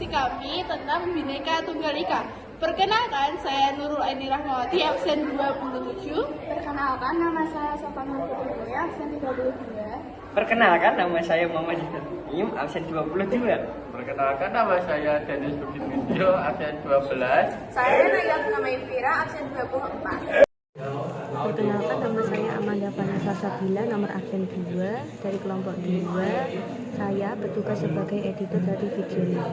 diskusi kami tentang Bhinneka Tunggal Ika. Perkenalkan, saya Nurul Aini Rahmawati, absen 27. Perkenalkan, nama saya Sofan Nurul, absen 32. Perkenalkan, nama saya Muhammad Hidayat, absen 22. Perkenalkan, nama saya Dennis Bukit Video, absen 12. Saya Nayat Nama Fira, absen 24. Perkenalkan, nama saya Amanda Vanessa Sabila, nomor absen 2 dari kelompok 2. Saya bertugas sebagai editor dari video.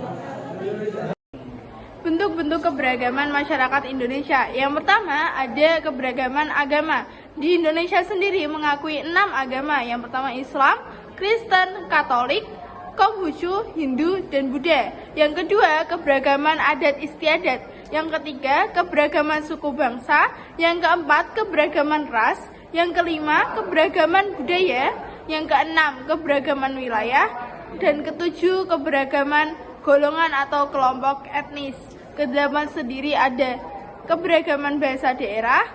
Bentuk-bentuk keberagaman masyarakat Indonesia. Yang pertama, ada keberagaman agama. Di Indonesia sendiri mengakui 6 agama. Yang pertama Islam, Kristen, Katolik, Konghucu, Hindu, dan Buddha. Yang kedua, keberagaman adat istiadat. Yang ketiga, keberagaman suku bangsa. Yang keempat, keberagaman ras. Yang kelima, keberagaman budaya. Yang keenam, keberagaman wilayah. Dan ketujuh, keberagaman golongan atau kelompok etnis. Kedelapan sendiri ada keberagaman bahasa daerah.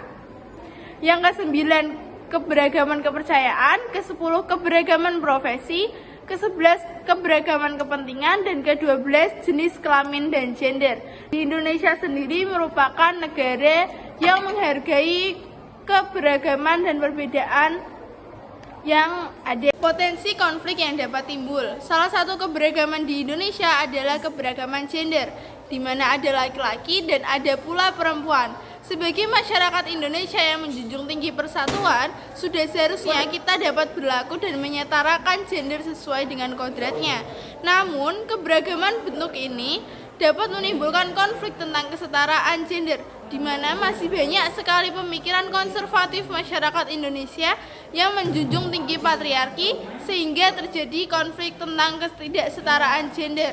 Yang kesembilan, keberagaman kepercayaan. Kesepuluh, keberagaman profesi. Ke-11 keberagaman kepentingan, dan ke-12 jenis kelamin dan gender. Di Indonesia sendiri merupakan negara yang menghargai keberagaman dan perbedaan yang ada. Potensi konflik yang dapat timbul. Salah satu keberagaman di Indonesia adalah keberagaman gender, di mana ada laki-laki dan ada pula perempuan. Sebagai masyarakat Indonesia yang menjunjung tinggi persatuan, sudah seharusnya kita dapat berlaku dan menyetarakan gender sesuai dengan kodratnya. Namun, keberagaman bentuk ini dapat menimbulkan konflik tentang kesetaraan gender, di mana masih banyak sekali pemikiran konservatif masyarakat Indonesia yang menjunjung tinggi patriarki, sehingga terjadi konflik tentang ketidaksetaraan gender.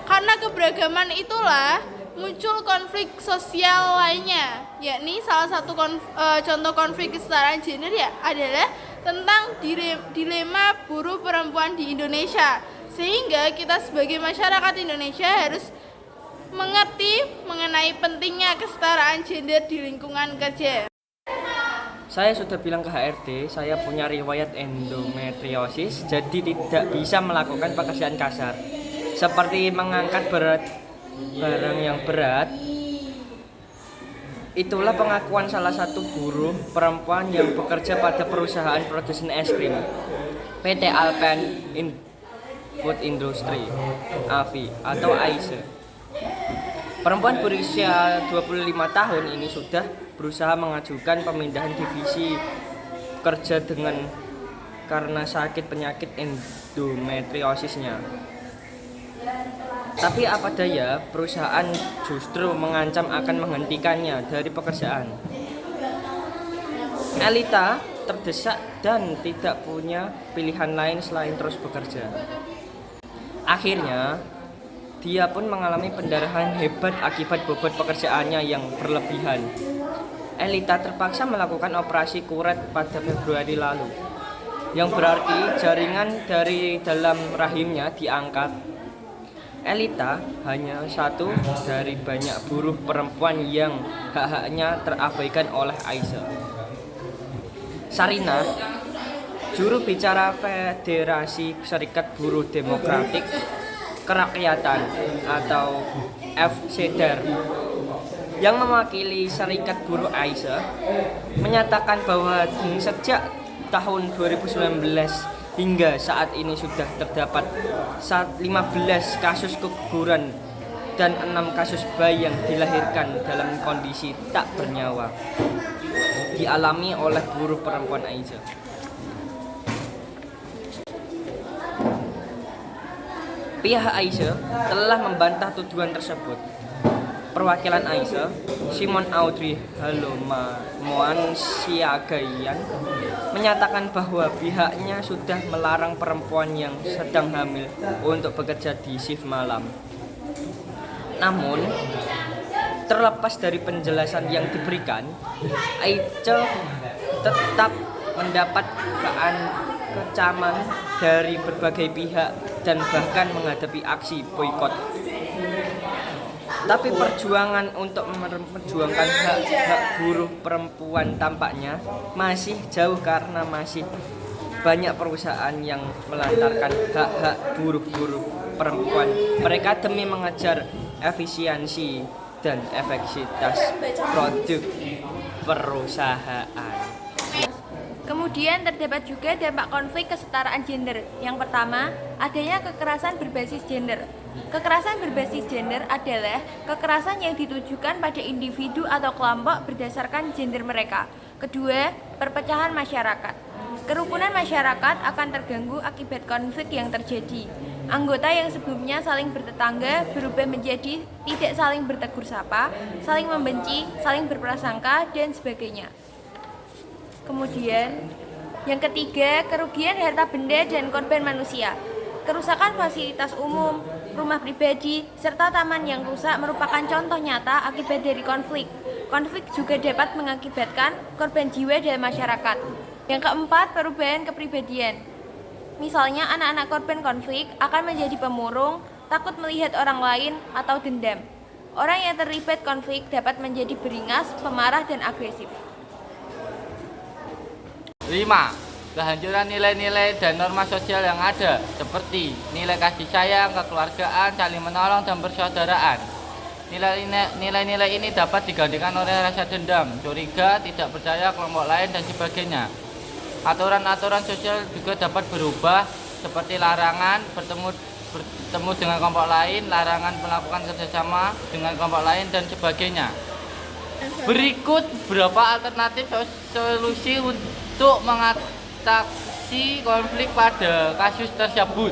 Karena keberagaman itulah muncul konflik sosial lainnya, yakni salah satu contoh konflik kesetaraan gender adalah tentang dilema buruh perempuan di Indonesia. Sehingga kita sebagai masyarakat Indonesia harus mengerti mengenai pentingnya kesetaraan gender di lingkungan kerja. Saya sudah bilang ke HRD, saya punya riwayat endometriosis, jadi tidak bisa melakukan pekerjaan kasar, seperti mengangkat barang yang berat. Itulah pengakuan salah satu buruh perempuan yang bekerja pada perusahaan produsen es krim PT Alpen Food Industry (AFI) atau AISE. Perempuan berusia 25 tahun ini sudah berusaha mengajukan pemindahan divisi kerja karena sakit penyakit endometriosisnya. Tapi apa daya, perusahaan justru mengancam akan menghentikannya dari pekerjaan. Elita terdesak dan tidak punya pilihan lain selain terus bekerja. Akhirnya, dia pun mengalami pendarahan hebat akibat bobot pekerjaannya yang berlebihan. Elita terpaksa melakukan operasi kuret pada Februari lalu, yang berarti jaringan dari dalam rahimnya diangkat. Elita hanya satu dari banyak buruh perempuan yang hak-haknya terabaikan oleh AISE. Sarina, juru bicara Federasi Serikat Buruh Demokratik Kerakyatan atau FSEDAR, yang mewakili Serikat Buruh AISE, menyatakan bahwa sejak tahun 2019 hingga saat ini sudah terdapat 15 kasus keguguran dan 6 kasus bayi yang dilahirkan dalam kondisi tak bernyawa dialami oleh buruh perempuan AISE. Pihak AISE telah membantah tuduhan tersebut. Perwakilan AISE, Simon Audrey Halomoan Siagayan, menyatakan bahwa pihaknya sudah melarang perempuan yang sedang hamil untuk bekerja di shift malam. Namun, terlepas dari penjelasan yang diberikan, AISE tetap mendapat kecaman dari berbagai pihak dan bahkan menghadapi aksi boikot. Tapi perjuangan untuk memperjuangkan hak buruh perempuan tampaknya masih jauh karena masih banyak perusahaan yang melantarkan hak-hak buruh-buruh perempuan mereka demi mengejar efisiensi dan efektivitas produk perusahaan. Kemudian terdapat juga dampak konflik kesetaraan gender. Yang pertama, adanya kekerasan berbasis gender. Kekerasan berbasis gender adalah kekerasan yang ditujukan pada individu atau kelompok berdasarkan gender mereka. Kedua, perpecahan masyarakat. Kerukunan masyarakat akan terganggu akibat konflik yang terjadi. Anggota yang sebelumnya saling bertetangga berubah menjadi tidak saling bertegur sapa, saling membenci, saling berprasangka, dan sebagainya. Kemudian, yang ketiga, kerugian harta benda dan korban manusia. Kerusakan fasilitas umum, rumah pribadi, serta taman yang rusak merupakan contoh nyata akibat dari konflik. Konflik juga dapat mengakibatkan korban jiwa dalam masyarakat. Yang keempat, perubahan kepribadian. Misalnya, anak-anak korban konflik akan menjadi pemurung, takut melihat orang lain, atau dendam. Orang yang terlibat konflik dapat menjadi beringas, pemarah, dan agresif. 5. Kehancuran nilai-nilai dan norma sosial yang ada, seperti nilai kasih sayang, kekeluargaan, saling menolong, dan persaudaraan. Nilai-nilai ini dapat digantikan oleh rasa dendam, curiga, tidak percaya kelompok lain, dan sebagainya. Aturan-aturan sosial juga dapat berubah, seperti larangan bertemu dengan kelompok lain, larangan melakukan kerjasama dengan kelompok lain, dan sebagainya. Berikut beberapa alternatif solusi untuk mengatasi konflik pada kasus tersebut.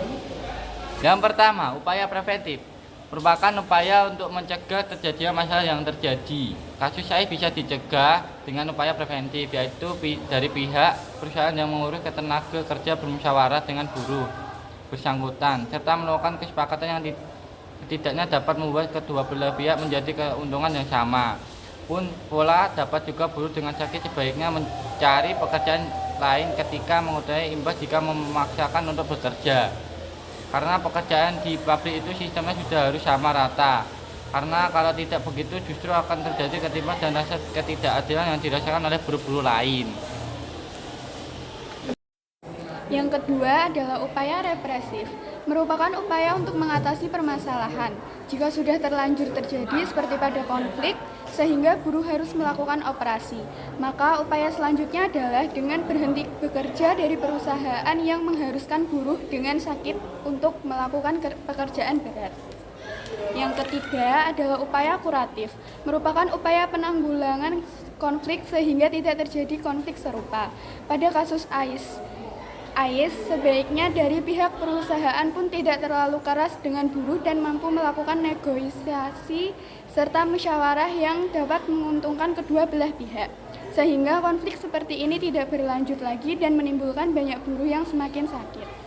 Yang pertama, upaya preventif merupakan upaya untuk mencegah terjadinya masalah yang terjadi. Kasus saya bisa dicegah dengan upaya preventif, yaitu dari pihak perusahaan yang mengurus tenaga kerja bermusyawarah dengan buruh bersangkutan, serta melakukan kesepakatan yang setidaknya dapat membuat kedua belah pihak menjadi keuntungan yang sama. Pun pola dapat juga buruh dengan sakit sebaiknya mencari pekerjaan lain ketika mengetahui imbas jika memaksakan untuk bekerja. Karena pekerjaan di pabrik itu sistemnya sudah harus sama rata. Karena kalau tidak begitu justru akan terjadi ketimpangan dan rasa ketidakadilan yang dirasakan oleh buruh-buruh lain. Yang kedua adalah upaya represif, merupakan upaya untuk mengatasi permasalahan. Jika sudah terlanjur terjadi seperti pada konflik, sehingga buruh harus melakukan operasi, maka upaya selanjutnya adalah dengan berhenti bekerja dari perusahaan yang mengharuskan buruh dengan sakit untuk melakukan pekerjaan berat. Yang ketiga adalah upaya kuratif, merupakan upaya penanggulangan konflik sehingga tidak terjadi konflik serupa. Pada kasus AIS, sebaiknya dari pihak perusahaan pun tidak terlalu keras dengan buruh dan mampu melakukan negosiasi serta musyawarah yang dapat menguntungkan kedua belah pihak, sehingga konflik seperti ini tidak berlanjut lagi dan menimbulkan banyak buruh yang semakin sakit.